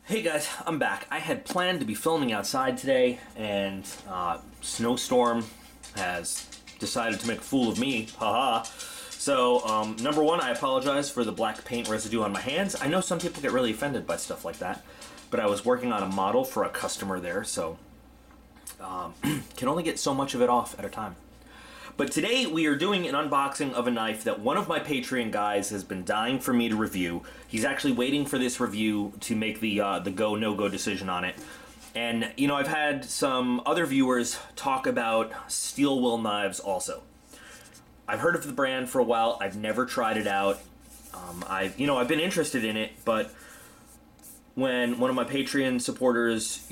Hey guys, I'm back. I had planned to be filming outside today, and snowstorm has decided to make a fool of me. Haha. So, number one, I apologize for the black paint residue on my hands. I know some people get really offended by stuff like that, but I was working on a model for a customer there, so can only get so much of it off at a time. But today we are doing an unboxing of a knife that one of my Patreon guys has been dying for me to review. He's actually waiting for this review to make the go, no-go decision on it. And, you know, I've had some other viewers talk about steel will knives also. I've heard of the brand for a while. I've never tried it out. I've been interested in it, but when one of my Patreon supporters,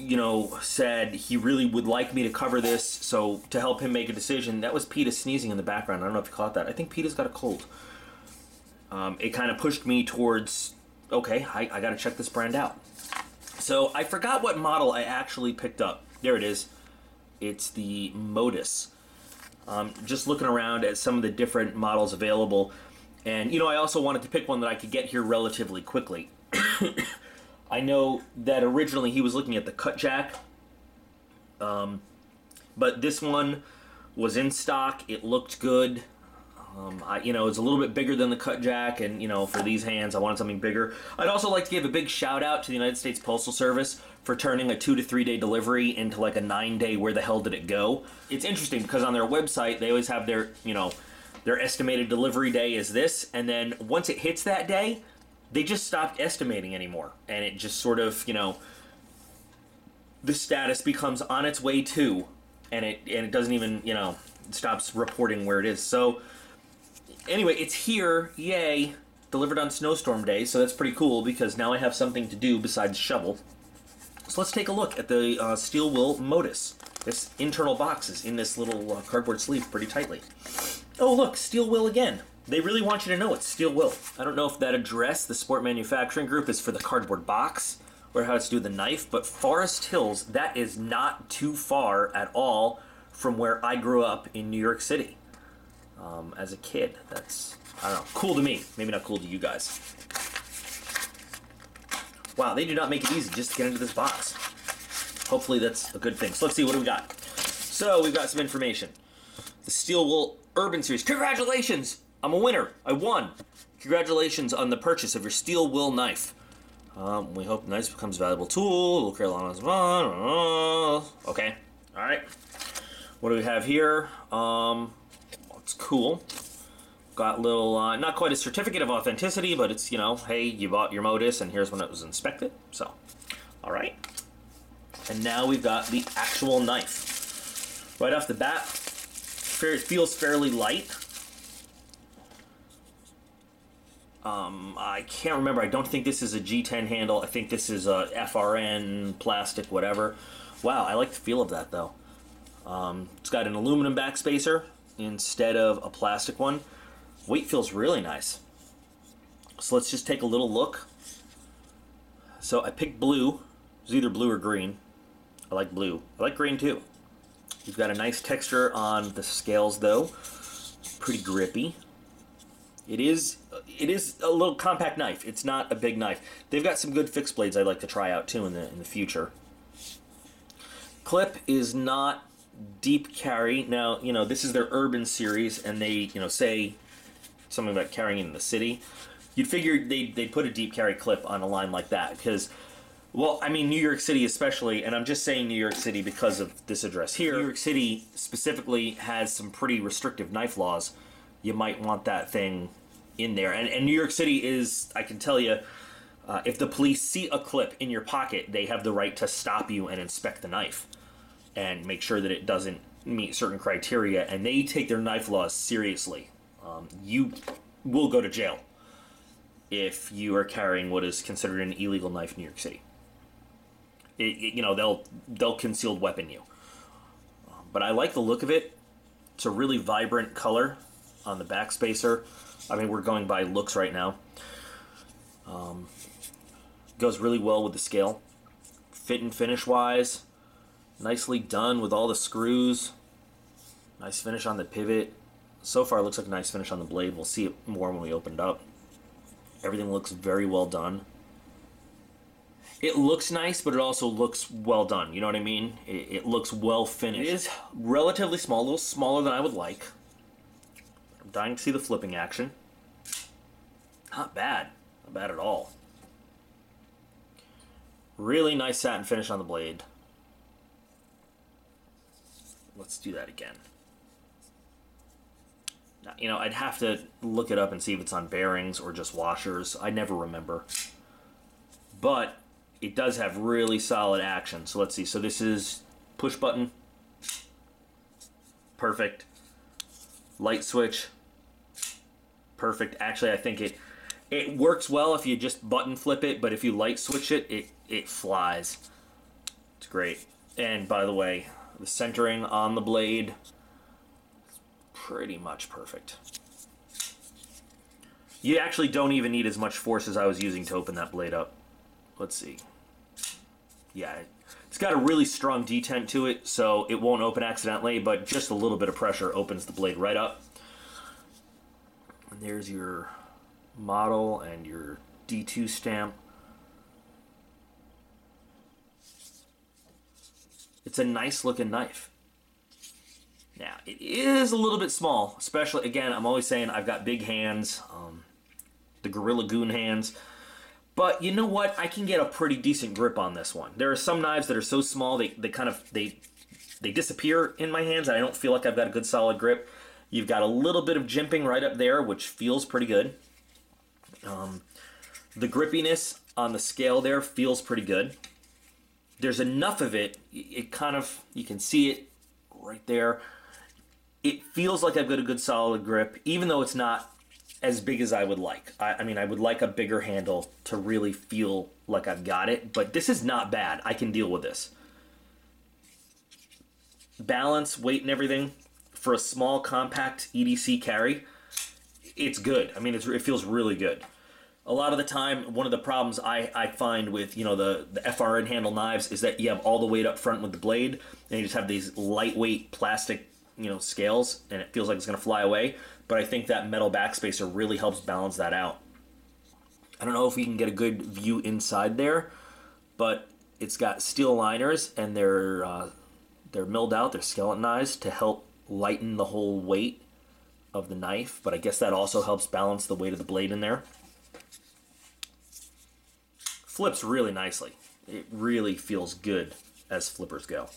said he really would like me to cover this, so to help him make a decision, that was PETA sneezing in the background. I don't know if you caught that. I think PETA's got a cold. It kind of pushed me towards, okay, I got to check this brand out. So I forgot what model I actually picked up. There it is. It's the Modus. Just looking around at some of the different models available, and I also wanted to pick one that I could get here relatively quickly. I know that originally he was looking at the cut jack, but this one was in stock. It looked good. It's a little bit bigger than the cut jack, and for these hands, I wanted something bigger. I'd also like to give a big shout out to the United States Postal Service for turning a 2 to 3 day delivery into like a 9-day where the hell did it go. It's interesting because on their website they always have their their estimated delivery day is this, and then once it hits that day, they just stopped estimating anymore, and it just sort of, the status becomes on its way to, and it doesn't even, it stops reporting where it is. So, anyway, it's here, yay, delivered on snowstorm day, so that's pretty cool, because now I have something to do besides shovel. So let's take a look at the steel will Modus. This internal box is in this little cardboard sleeve pretty tightly. Oh, look, steel will again. They really want you to know it's steel will. I don't know if that address, the Sport Manufacturing Group, is for the cardboard box or how it's to do the knife, but Forest Hills, that is not too far at all from where I grew up in New York City as a kid. That's, I don't know, cool to me. Maybe not cool to you guys. Wow, they do not make it easy just to get into this box. Hopefully that's a good thing. So let's see, what do we got? So we've got some information. The Steel Wool Urban Series. Congratulations! I'm a winner. I won. Congratulations on the purchase of your steel will knife. We hope the knife becomes a valuable tool. We'll carry along as well. Okay. All right. What do we have here? It's cool. Got little, not quite a certificate of authenticity, but it's, hey, you bought your Modus, and here's when it was inspected. So, all right. And now we've got the actual knife. Right off the bat, it feels fairly light. I can't remember. I don't think this is a G10 handle. I think this is a FRN, plastic, whatever. Wow, I like the feel of that, though. It's got an aluminum backspacer instead of a plastic one. Weight feels really nice. So let's just take a little look. So I picked blue. It was either blue or green. I like blue. I like green, too. You've got a nice texture on the scales, though. Pretty grippy. It is a little compact knife. It's not a big knife. They've got some good fixed blades I'd like to try out too in the future. Clip is not deep carry. Now, this is their urban series, and they, say something about carrying in the city. You'd figure they'd put a deep carry clip on a line like that because, well, I mean, New York City especially, and I'm just saying New York City because of this address here. New York City specifically has some pretty restrictive knife laws. You might want that thing in there. And New York City is, I can tell you, if the police see a clip in your pocket, they have the right to stop you and inspect the knife and make sure that it doesn't meet certain criteria. And they take their knife laws seriously. You will go to jail if you are carrying what is considered an illegal knife in New York City. They'll concealed weapon you. But I like the look of it. It's a really vibrant color on the backspacer. I mean, we're going by looks right now. Goes really well with the scale. Fit and finish wise, nicely done with all the screws. Nice finish on the pivot. So far, it looks like a nice finish on the blade. We'll see it more when we open it up. Everything looks very well done. It looks nice, but it also looks well done. You know what I mean? It looks well finished. It is relatively small, a little smaller than I would like. I'm dying to see the flipping action. Not bad. Not bad at all. Really nice satin finish on the blade. Let's do that again. Now, you know, I'd have to look it up and see if it's on bearings or just washers. I never remember. But it does have really solid action. So let's see. So this is push button. Perfect. Light switch. Perfect. Actually, I think it works well if you just button flip it, but if you light switch it, it flies. It's great. And by the way, the centering on the blade is pretty much perfect. You actually don't even need as much force as I was using to open that blade up. Let's see. Yeah, it's got a really strong detent to it, so it won't open accidentally, but just a little bit of pressure opens the blade right up. And there's your model and your D2 stamp. It's a nice looking knife. Now, it is a little bit small, especially, again, I'm always saying I've got big hands, the Gorilla Goon hands. But you know what? I can get a pretty decent grip on this one. There are some knives that are so small they disappear in my hands, and I don't feel like I've got a good solid grip. You've got a little bit of jimping right up there, which feels pretty good. The grippiness on the scale there feels pretty good. There's enough of it. It kind of, you can see it right there. It feels like I've got a good solid grip, even though it's not as big as I would like. I mean, I would like a bigger handle to really feel like I've got it, but this is not bad. I can deal with this. Balance, weight, and everything, for a small, compact EDC carry, it's good. I mean, it feels really good. A lot of the time, one of the problems I find with, you know, the FRN handle knives is that you have all the weight up front with the blade, and you just have these lightweight plastic, you know, scales, and it feels like it's going to fly away. But I think that metal backspacer really helps balance that out. I don't know if we can get a good view inside there, but it's got steel liners, and they're milled out, they're skeletonized to help lighten the whole weight of the knife, but I guess that also helps balance the weight of the blade in there. Flips really nicely. It really feels good as flippers go.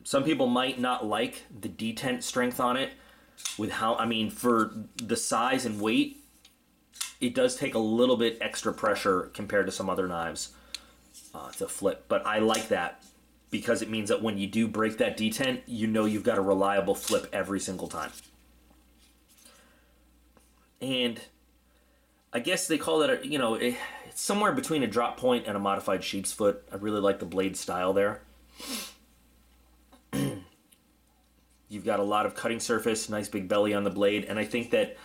Some people might not like the detent strength on it with how, I mean, for the size and weight, it does take a little bit extra pressure compared to some other knives to flip, but I like that because it means that when you do break that detent, you know you've got a reliable flip every single time. And I guess they call that, you know, it's somewhere between a drop point and a modified sheep's foot. I really like the blade style there. You've got a lot of cutting surface, nice big belly on the blade, and I think that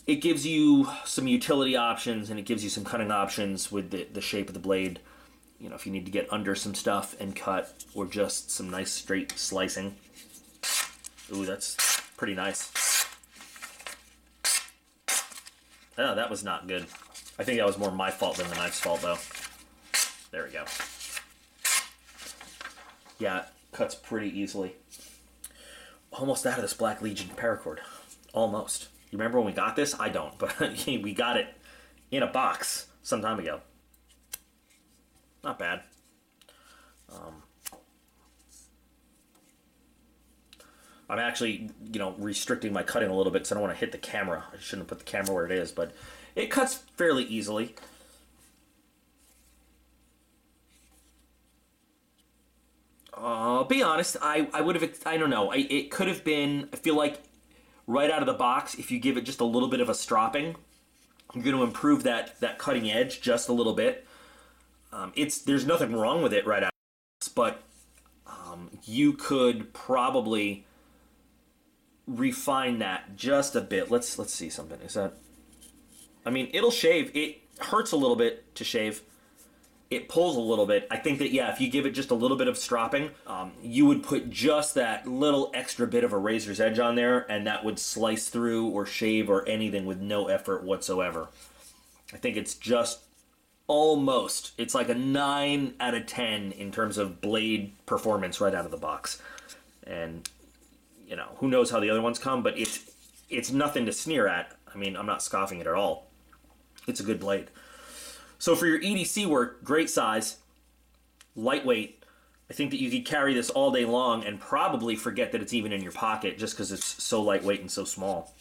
it gives you some utility options and it gives you some cutting options with the shape of the blade. You know, if you need to get under some stuff and cut, or just some nice straight slicing. Ooh, that's pretty nice. Oh, that was not good. I think that was more my fault than the knife's fault, though. There we go. Yeah, it cuts pretty easily. Almost out of this Black Legion paracord. Almost. You remember when we got this? I don't, but we got it in a box some time ago. Not bad. I'm actually, you know, restricting my cutting a little bit because I don't want to hit the camera. I shouldn't have put the camera where it is, but it cuts fairly easily. Be honest, I would have, I don't know, it could have been, I feel like right out of the box, if you give it just a little bit of a stropping, you're going to improve that cutting edge just a little bit. There's nothing wrong with it right out of the box, but you could probably refine that just a bit. Let's see something. Is that, I mean, it'll shave. It hurts a little bit to shave. It pulls a little bit. I think that, yeah, if you give it just a little bit of stropping, you would put just that little extra bit of a razor's edge on there, and that would slice through or shave or anything with no effort whatsoever. I think it's just almost. It's like a 9 out of 10 in terms of blade performance right out of the box. And, you know, who knows how the other ones come, but it's nothing to sneer at. I mean, I'm not scoffing it at all. It's a good blade. So for your EDC work, great size, lightweight. I think that you could carry this all day long and probably forget that it's even in your pocket just because it's so lightweight and so small.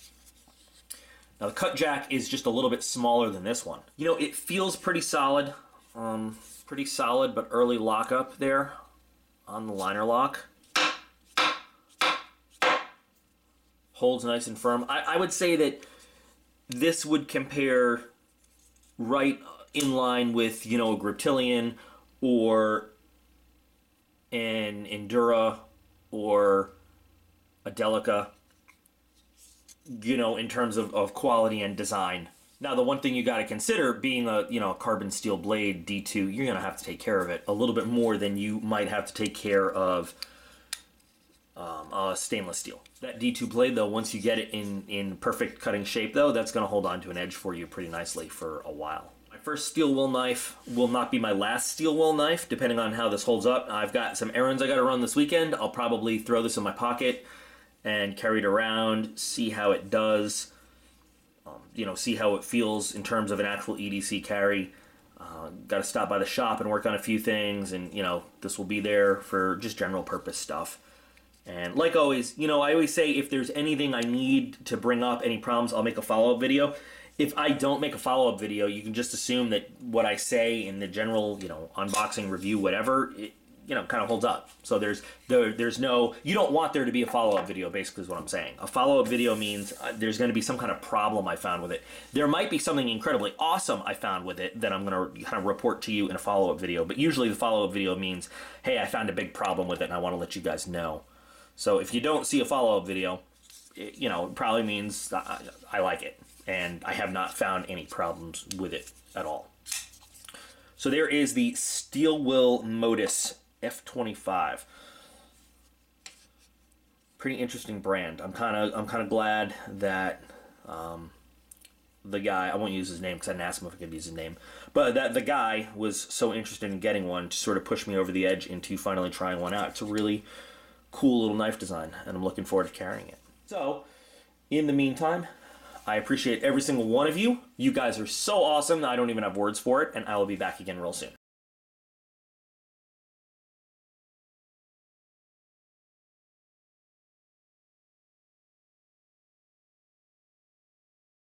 Now the cut jack is just a little bit smaller than this one. You know, it feels pretty solid, but early lockup there on the liner lock. Holds nice and firm. I would say that this would compare right in line with, you know, a Griptilian or an Endura or a Delica, you know, in terms of quality and design. Now, the one thing you got to consider, being a, you know, a carbon steel blade D2, you're going to have to take care of it a little bit more than you might have to take care of stainless steel. That D2 blade, though, once you get it in perfect cutting shape, though, that's going to hold on to an edge for you pretty nicely for a while. My first steel wool knife will not be my last steel wool knife, depending on how this holds up. I've got some errands I got to run this weekend. I'll probably throw this in my pocket and carry it around, see how it does, you know, see how it feels in terms of an actual EDC carry. Got to stop by the shop and work on a few things, and, you know, this will be there for just general purpose stuff. And like always, you know, I always say if there's anything I need to bring up, any problems, I'll make a follow-up video. If I don't make a follow-up video, you can just assume that what I say in the general, you know, unboxing, review, whatever, it, you know, kind of holds up. So there's no, you don't want there to be a follow-up video, basically is what I'm saying. A follow-up video means there's going to be some kind of problem I found with it. There might be something incredibly awesome I found with it that I'm going to kind of report to you in a follow-up video. But usually the follow-up video means, hey, I found a big problem with it and I want to let you guys know. So if you don't see a follow-up video, it, you know, it probably means I like it. And I have not found any problems with it at all. So there is the Steel Will Modus F25. Pretty interesting brand. I'm kind of glad that the guy, I won't use his name because I didn't ask him if I could use his name, but that the guy was so interested in getting one to sort of push me over the edge into finally trying one out. It's a really cool little knife design, and I'm looking forward to carrying it. So, in the meantime, I appreciate every single one of you. You guys are so awesome that I don't even have words for it, and I will be back again real soon.